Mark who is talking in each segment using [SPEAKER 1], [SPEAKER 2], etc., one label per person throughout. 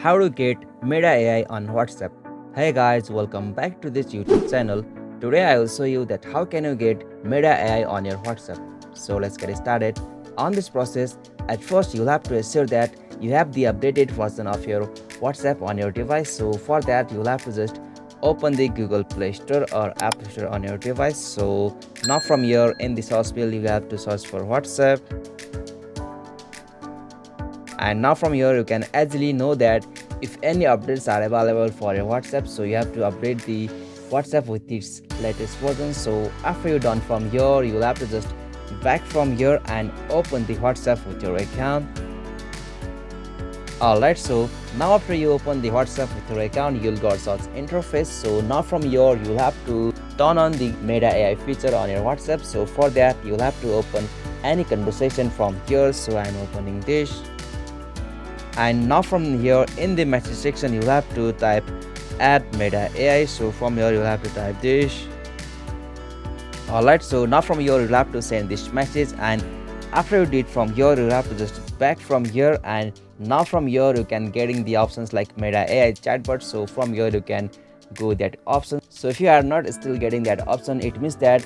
[SPEAKER 1] how to get Meta AI on WhatsApp. Hey guys, welcome back to this YouTube channel. Today I will show you that how can you get Meta AI on your WhatsApp. So let's get started. On this process, at first you'll have to ensure that you have the updated version of your WhatsApp on your device. So for that you'll have to just open the Google Play Store or App Store on your device. So now from here in the search field you have to search for WhatsApp, and now from here you can easily know that if any updates are available for your WhatsApp. So you have to update the WhatsApp with its latest version. So after you're done from here, you'll have to just back from here and open the WhatsApp with your account. Alright, so now after you open the WhatsApp with your account, you'll got such interface. So now from here you'll have to turn on the Meta AI feature on your WhatsApp. So for that you'll have to open any conversation from here. So I'm opening this, and now from here in the message section you'll have to type add Meta AI. So from here you'll have to type this. Alright, so now from here you'll have to send this message, and after you did from here you'll have to just back from here, and now from here you can getting the options like Meta AI chatbot. So from here you can go that option. So if you are not still getting that option, it means that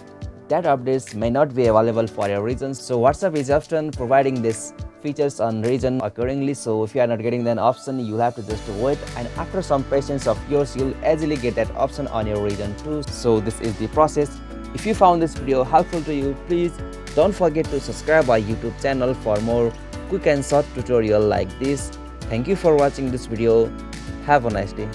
[SPEAKER 1] updates may not be available for your region. So WhatsApp is often providing this features on region accordingly. So if you are not getting that option, you have to just wait, and after some patience of yours you'll easily get that option on your region too. So this is the process. If you found this video helpful to you, please don't forget to subscribe our YouTube channel for more quick and short tutorial like this. Thank you for watching this video. Have a nice day.